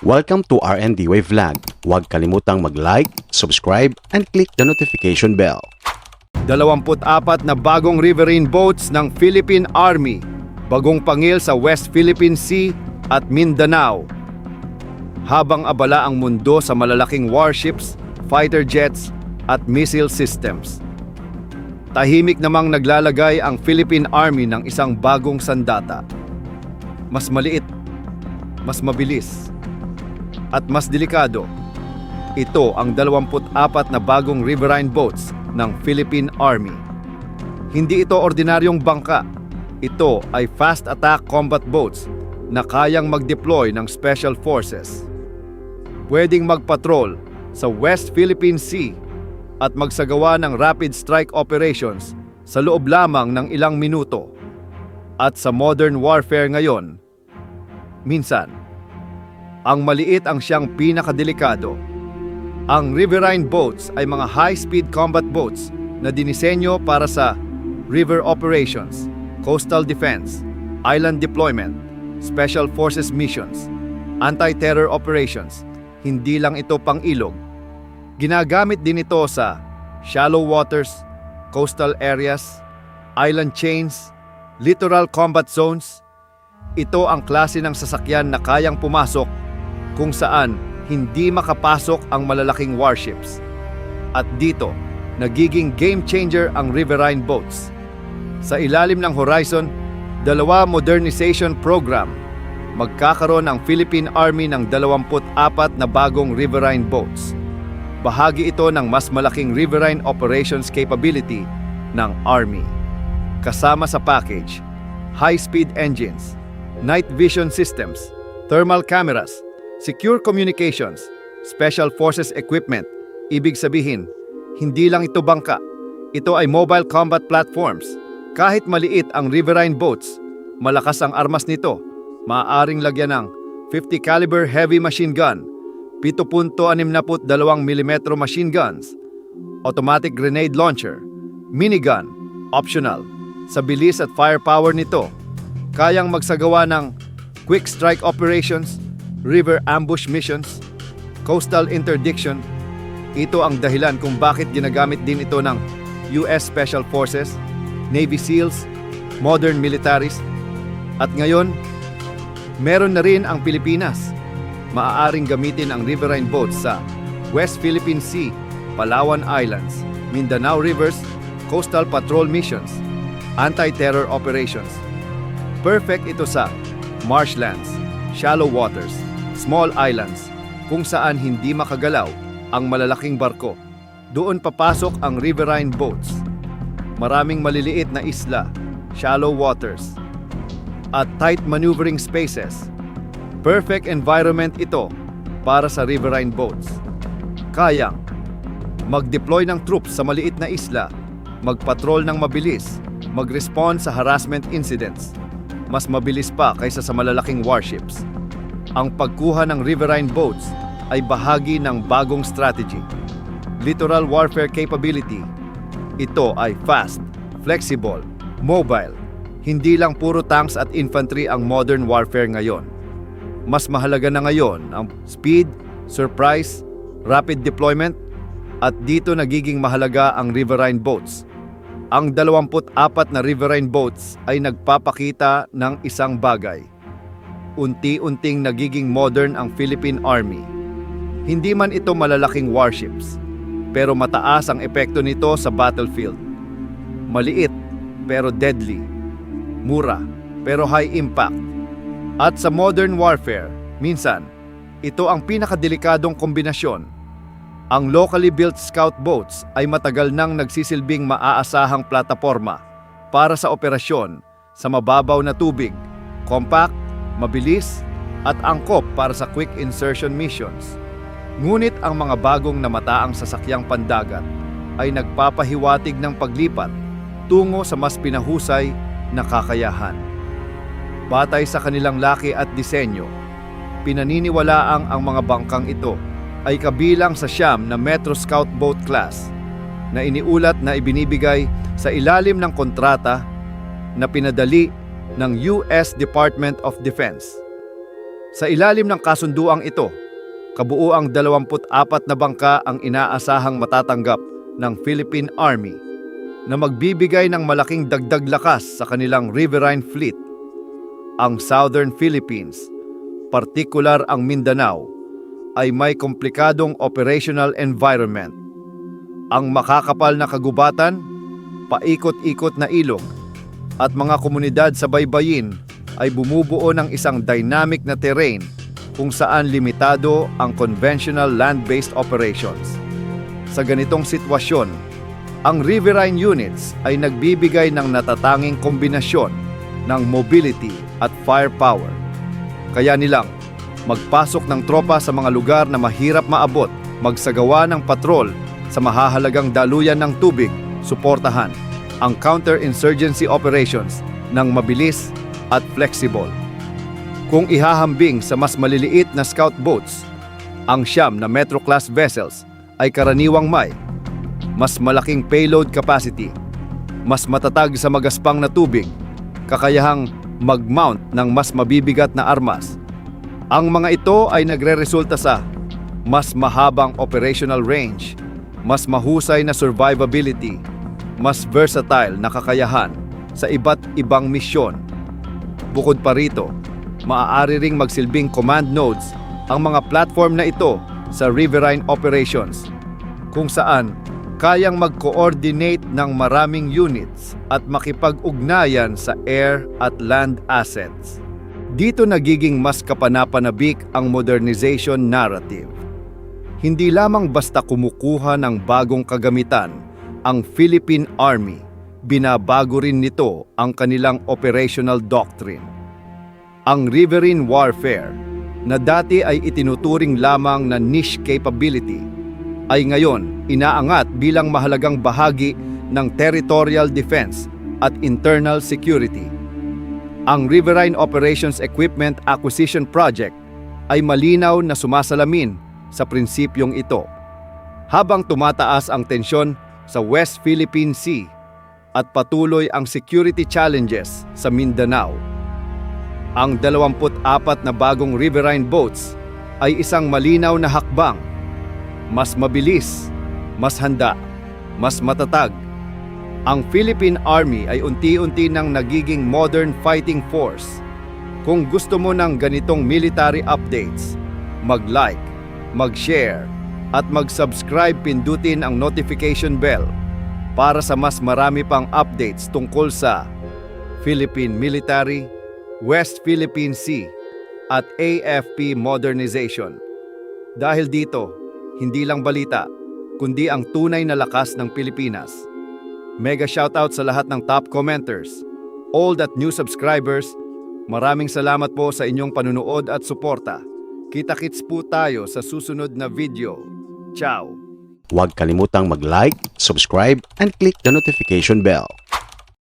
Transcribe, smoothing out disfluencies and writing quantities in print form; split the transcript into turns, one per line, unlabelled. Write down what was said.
Welcome to RND Wave Vlog. Huwag kalimutang mag-like, subscribe, and click the notification bell.
24 na bagong riverine boats ng Philippine Army, bagong pangil sa West Philippine Sea at Mindanao. Habang abala ang mundo sa malalaking warships, fighter jets at missile systems, tahimik namang naglalagay ang Philippine Army ng isang bagong sandata. Mas maliit, mas mabilis, at mas delikado. Ito ang 24 na bagong riverine boats ng Philippine Army. Hindi ito ordinaryong bangka. Ito ay fast attack combat boats na kayang mag-deploy ng special forces. Pwedeng magpatrol sa West Philippine Sea at magsagawa ng rapid strike operations sa loob lamang ng ilang minuto. At sa modern warfare ngayon, minsan, ang maliit ang siyang pinakadelikado. Ang riverine boats ay mga high-speed combat boats na dinisenyo para sa river operations, coastal defense, island deployment, special forces missions, anti-terror operations. Hindi lang ito pang ilog. Ginagamit din ito sa shallow waters, coastal areas, island chains, littoral combat zones. Ito ang klase ng sasakyan na kayang pumasok kung saan hindi makapasok ang malalaking warships. At dito, nagiging game changer ang riverine boats. Sa ilalim ng Horizon 2 Modernization Program, magkakaroon ang Philippine Army ng 24 na bagong riverine boats. Bahagi ito ng mas malaking riverine operations capability ng Army. Kasama sa package, high-speed engines, night vision systems, thermal cameras, secure communications, special forces equipment. Ibig sabihin, hindi lang ito bangka. Ito ay mobile combat platforms. Kahit maliit ang riverine boats, malakas ang armas nito. Maaaring lagyan ng 50 caliber heavy machine gun, 7.62 mm machine guns, automatic grenade launcher, minigun, optional. Sa bilis at firepower nito, kayang magsagawa ng quick strike operations, river ambush missions, coastal interdiction. Ito ang dahilan kung bakit ginagamit din ito ng US Special Forces, Navy SEALs, modern militaries. At ngayon, meron na rin ang Pilipinas. Maaaring gamitin ang riverine boats sa West Philippine Sea, Palawan Islands, Mindanao Rivers, coastal patrol missions, anti-terror operations. Perfect ito sa marshlands, shallow waters, small islands, kung saan hindi makagalaw ang malalaking barko. Doon papasok ang riverine boats. Maraming maliliit na isla, shallow waters, at tight maneuvering spaces. Perfect environment ito para sa riverine boats. Kayang mag-deploy ng troops sa maliit na isla, magpatrol ng mabilis, mag-respond sa harassment incidents. Mas mabilis pa kaysa sa malalaking warships. Ang pagkuha ng riverine boats ay bahagi ng bagong strategy. Littoral warfare capability. Ito ay fast, flexible, mobile. Hindi lang puro tanks at infantry ang modern warfare ngayon. Mas mahalaga na ngayon ang speed, surprise, rapid deployment, at dito nagiging mahalaga ang riverine boats. Ang 24 na riverine boats ay nagpapakita ng isang bagay. Unti-unting nagiging modern ang Philippine Army. Hindi man ito malalaking warships, pero mataas ang epekto nito sa battlefield. Maliit, pero deadly. Mura, pero high impact. At sa modern warfare, minsan, ito ang pinakadelikadong kombinasyon. Ang locally built scout boats ay matagal nang nagsisilbing maaasahang plataporma para sa operasyon sa mababaw na tubig, compact, mabilis, at angkop para sa quick insertion missions. Ngunit ang mga bagong namataang sasakyang pandagat ay nagpapahiwatig ng paglipat tungo sa mas pinahusay na kakayahan. Batay sa kanilang laki at disenyo, pinaniniwalaang ang mga bangkang ito ay kabilang sa siyam na Metro Scout Boat class na iniulat na ibinibigay sa ilalim ng kontrata na pinadali ng US Department of Defense. Sa ilalim ng kasunduang ito, kabuuang 24 na bangka ang inaasahang matatanggap ng Philippine Army na magbibigay ng malaking dagdag lakas sa kanilang riverine fleet. Ang Southern Philippines, partikular ang Mindanao, ay may komplikadong operational environment. Ang makakapal na kagubatan, paikot-ikot na ilog, at mga komunidad sa baybayin ay bumubuo ng isang dynamic na terrain kung saan limitado ang conventional land-based operations. Sa ganitong sitwasyon, ang riverine units ay nagbibigay ng natatanging kombinasyon ng mobility at firepower. Kaya nilang magpasok ng tropa sa mga lugar na mahirap maabot, magsagawa ng patrol sa mahahalagang daluyan ng tubig, suportahan ang counter-insurgency operations ng mabilis at flexible. Kung ihahambing sa mas maliliit na scout boats, ang 9 na Metro-class vessels ay karaniwang may mas malaking payload capacity, mas matatag sa magaspang na tubig, kakayahang mag-mount ng mas mabibigat na armas. Ang mga ito ay nagre-resulta sa mas mahabang operational range, mas mahusay na survivability, mas versatile na kakayahan sa iba't ibang misyon. Bukod pa rito, maaari ring magsilbing command nodes ang mga platform na ito sa riverine operations, kung saan kayang mag-coordinate ng maraming units at makipag-ugnayan sa air at land assets. Dito nagiging mas kapanapanabik ang modernization narrative. Hindi lamang basta kumukuha ng bagong kagamitan ang Philippine Army, binabago rin nito ang kanilang operational doctrine. Ang riverine warfare, na dati ay itinuturing lamang na niche capability, ay ngayon inaangat bilang mahalagang bahagi ng territorial defense at internal security. Ang Riverine Operations Equipment Acquisition Project ay malinaw na sumasalamin sa prinsipyong ito. Habang tumataas ang tensyon sa West Philippine Sea at patuloy ang security challenges sa Mindanao, ang 24 na bagong riverine boats ay isang malinaw na hakbang. Mas mabilis, mas handa, mas matatag. Ang Philippine Army ay unti-unti nang nagiging modern fighting force. Kung gusto mo ng ganitong military updates, mag-like, mag-share, at mag-subscribe, pindutin ang notification bell para sa mas marami pang updates tungkol sa Philippine Military, West Philippine Sea, at AFP modernization. Dahil dito, hindi lang balita, kundi ang tunay na lakas ng Pilipinas. Mega shoutout sa lahat ng top commenters, old at new subscribers. Maraming salamat po sa inyong panunood at suporta. Kita-kits po tayo sa susunod na video. Ciao!
Huwag kalimutang mag-like, subscribe, and click the notification bell